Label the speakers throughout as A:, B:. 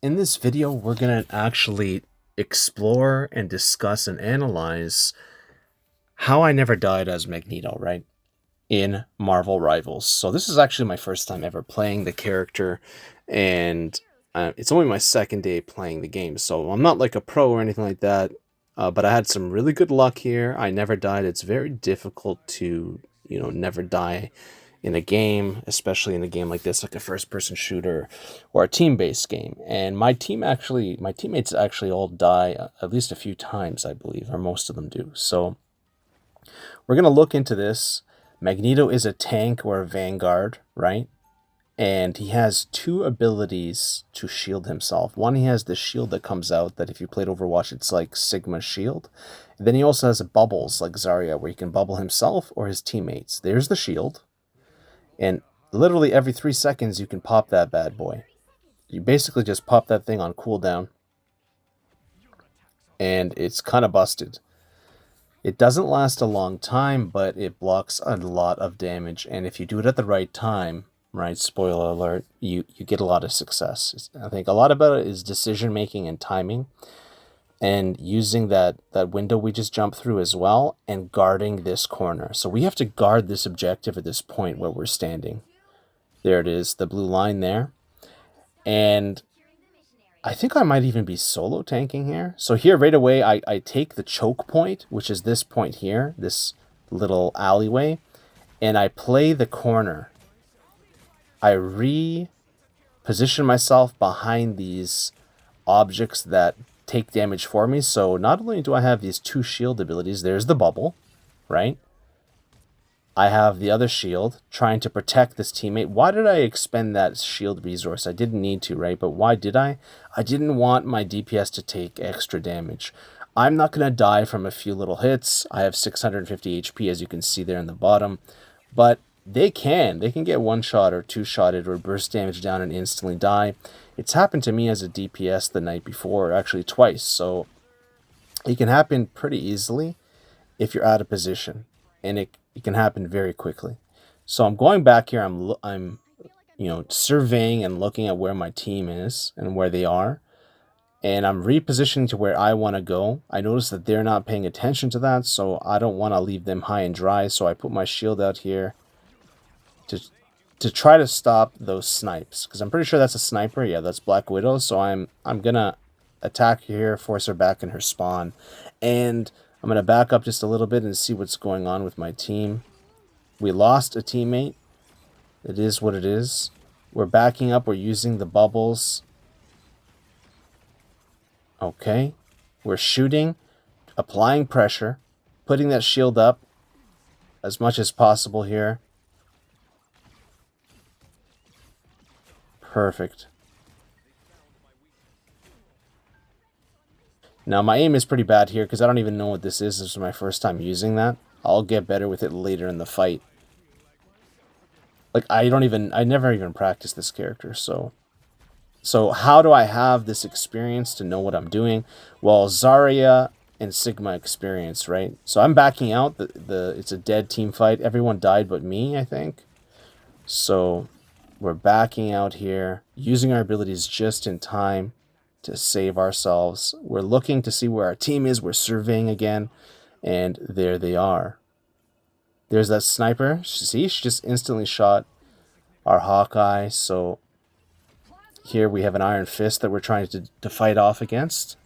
A: In this video, we're going to actually explore and discuss and analyze how I never died as Magneto, right? In Marvel Rivals. So this is actually my first time ever playing the character, and it's only my second day playing the game, so I'm not like a pro or anything like that, but I had some really good luck here. I never died. It's very difficult to, never die in a game, especially in a game like this, like a first-person shooter or a team-based game. And my teammates actually all die at least a few times, I believe, or most of them do. So we're going to look into this. Magneto is a tank or a vanguard, right? And he has two abilities to shield himself. One, he has the shield that comes out that if you played Overwatch, it's like Sigma's shield. And then he also has bubbles like Zarya, where he can bubble himself or his teammates. There's the shield. And literally every 3 seconds, you can pop that bad boy. You basically just pop that thing on cooldown. And it's kind of busted. It doesn't last a long time, but it blocks a lot of damage. And if you do it at the right time, right, spoiler alert, you get a lot of success. I think a lot about it is decision making and timing, and using that window we just jumped through as well, and guarding this corner. So we have to guard this objective at this point where we're standing. There it is, the blue line there. And I think I might even be solo tanking here. So here right away, I take the choke point, which is this point here, this little alleyway, and I play the corner. I reposition myself behind these objects that take damage for me. So not only do I have these two shield abilities, there's the bubble, right? I have the other shield trying to protect this teammate. Why did I expend that shield resource? I didn't need to, right? But why did I? I didn't want my DPS to take extra damage. I'm not going to die from a few little hits. I have 650 HP, as you can see there in the bottom. But they can get one shot or two shotted or burst damage down and instantly die. It's happened to me as a DPS the night before, actually twice. So it can happen pretty easily if you're out of position. And it can happen very quickly. So I'm going back here. I'm surveying and looking at where my team is and where they are, and I'm repositioning to where I want to go. I notice that they're not paying attention to that, so I don't want to leave them high and dry. So I put my shield out here to try to stop those snipes, because I'm pretty sure that's a sniper. Yeah, that's Black Widow. So I'm gonna attack here, force her back in her spawn, and I'm going to back up just a little bit and see what's going on with my team. We lost a teammate. It is what it is. We're backing up. We're using the bubbles. Okay. We're shooting, applying pressure, putting that shield up as much as possible here. Perfect. Now, my aim is pretty bad here because I don't even know what this is. This is my first time using that. I'll get better with it later in the fight. Like, I never even practiced this character, so how do I have this experience to know what I'm doing? Well, Zarya and Sigma experience, right? So I'm backing out. It's a dead team fight. Everyone died but me, I think. So we're backing out here, using our abilities just in time to save ourselves. We're looking to see where our team is. We're surveying again, and there they are. There's that sniper. See, she just instantly shot our Hawkeye. So here we have an Iron Fist that we're trying to fight off against.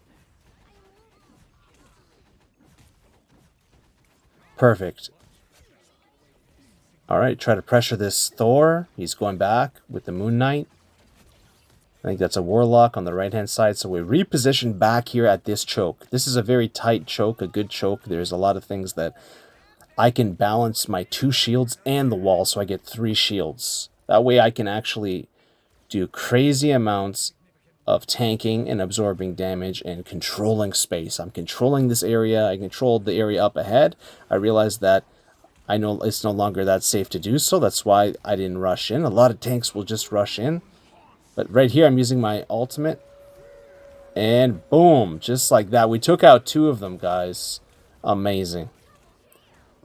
A: Perfect. All right, try to pressure this Thor. He's going back with the Moon Knight. I think that's a Warlock on the right-hand side. So we reposition back here at this choke. This is a very tight choke, a good choke. There's a lot of things that I can balance my 2 shields and the wall, so I get 3 shields. That way I can actually do crazy amounts of tanking and absorbing damage and controlling space. I'm controlling this area. I controlled the area up ahead. I realized that I know it's no longer that safe to do so. That's why I didn't rush in. A lot of tanks will just rush in. But right here, I'm using my ultimate. And boom, just like that. We took out 2 of them, guys. Amazing.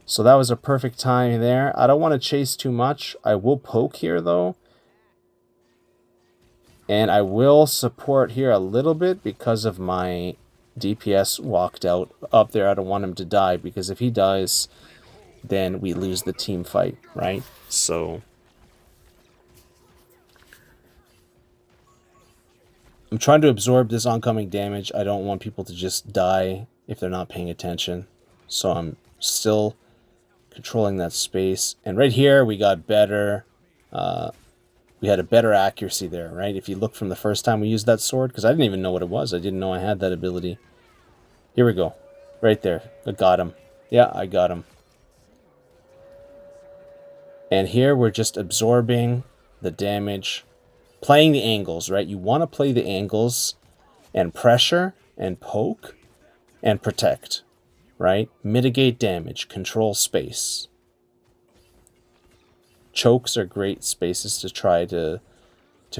A: So that was a perfect time there. I don't want to chase too much. I will poke here, though. And I will support here a little bit because of my DPS walked out up there. I don't want him to die, because if he dies, then we lose the team fight, right? So I'm trying to absorb this oncoming damage. I don't want people to just die if they're not paying attention. So I'm still controlling that space. And right here, we got better. We had a better accuracy there, right? If you look from the first time we used that sword, because I didn't even know what it was. I didn't know I had that ability. Here we go. Right there. I got him. Yeah, I got him. And here we're just absorbing the damage, playing the angles, right? You want to play the angles and pressure and poke and protect, right? Mitigate damage, control space. Chokes are great spaces to try to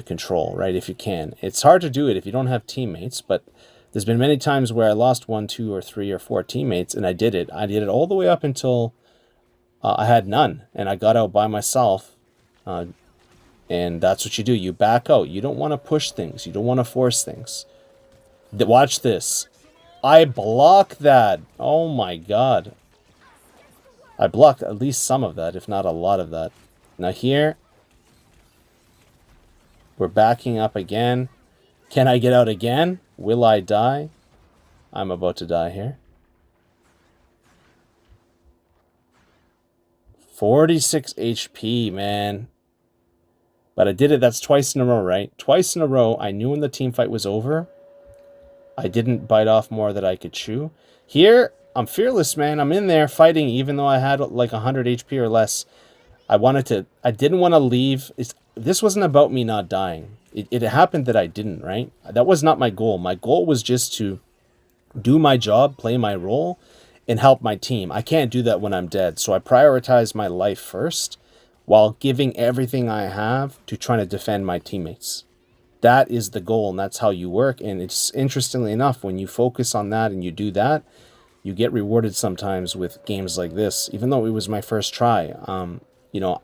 A: control, right? If you can. It's hard to do it if you don't have teammates, but there's been many times where I lost 1, 2, or 3, or 4 teammates, and I did it. I did it all the way up until I had none, and I got out by myself. And that's what you do. You back out. You don't want to push things. You don't want to force things. Watch this. I block that. Oh my god. I blocked at least some of that, if not a lot of that. Now here, we're backing up again. Can I get out again? Will I die? I'm about to die here. 46 HP, man. But I did it. That's twice in a row, right? Twice in a row. I knew when the team fight was over. I didn't bite off more than I could chew. Here, I'm fearless, man. I'm in there fighting, even though I had like 100 HP or less. I didn't want to leave. This wasn't about me not dying. It happened that I didn't, right? That was not my goal. My goal was just to do my job, play my role, and help my team. I can't do that when I'm dead. So I prioritize my life first while giving everything I have to trying to defend my teammates. That is the goal, and that's how you work. And it's interestingly enough, when you focus on that and you do that, you get rewarded sometimes with games like this. Even though it was my first try, you know,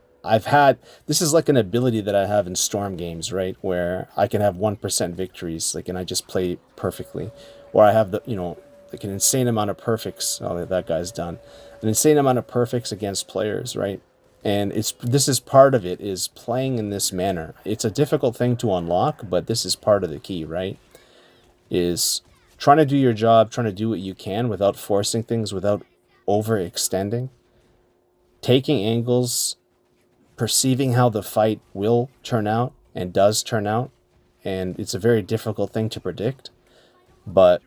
A: this is like an ability that I have in Storm games, right? Where I can have 1% victories, like, and I just play perfectly. Or I have like an insane amount of perfects. Oh, that guy's done. An insane amount of perfects against players, right? And this is part of it, is playing in this manner. It's a difficult thing to unlock, but this is part of the key, right? Is trying to do your job, trying to do what you can without forcing things, without overextending. Taking angles, perceiving how the fight will turn out and does turn out. And it's a very difficult thing to predict. But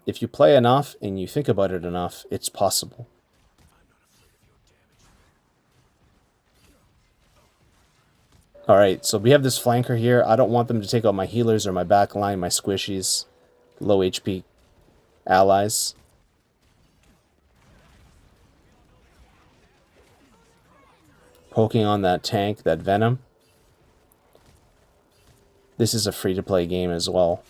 A: if you play enough and you think about it enough, it's possible. Alright, so we have this flanker here. I don't want them to take out my healers or my back line, my squishies, low HP allies. Poking on that tank, that Venom. This is a free-to-play game as well.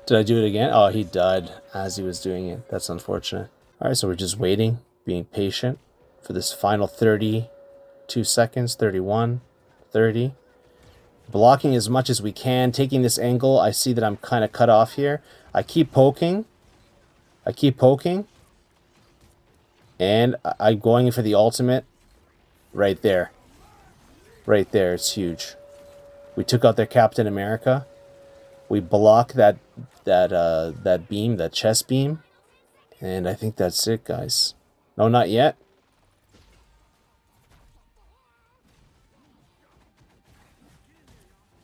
A: Did I do it again? Oh, he died as he was doing it. That's unfortunate. Alright, so we're just waiting, being patient for this final 32 seconds, 31, 30. Blocking as much as we can, taking this angle. I see that I'm kind of cut off here. I keep poking. And I'm going for the ultimate. Right there. Right there. It's huge. We took out their Captain America. We block that beam, that chest beam. And I think that's it, guys. No, not yet.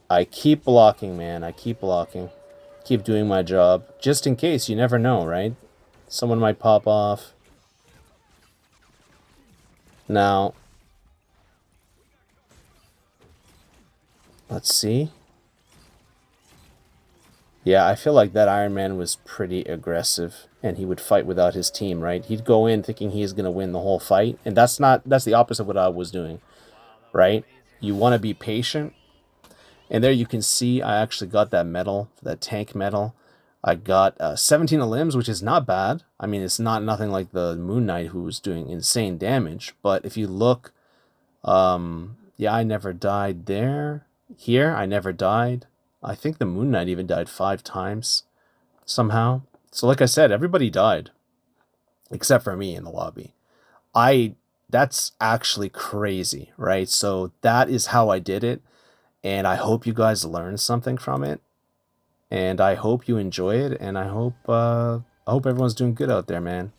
A: I keep blocking, man. I keep blocking. Keep doing my job. Just in case. You never know, right? Someone might pop off. Now, let's see. Yeah, I feel like that Iron Man was pretty aggressive, and he would fight without his team, right? He'd go in thinking he's going to win the whole fight, and that's the opposite of what I was doing, right? You want to be patient. And there you can see I actually got that medal, that tank medal. I got 17 limbs, which is not bad. I mean, it's nothing like the Moon Knight, who was doing insane damage. But if you look, yeah, I never died there. Here, I never died. I think the Moon Knight even died 5 times somehow. So like I said, everybody died except for me in the lobby. That's actually crazy, right? So that is how I did it, and I hope you guys learned something from it, and I hope you enjoy it, and I hope everyone's doing good out there, man.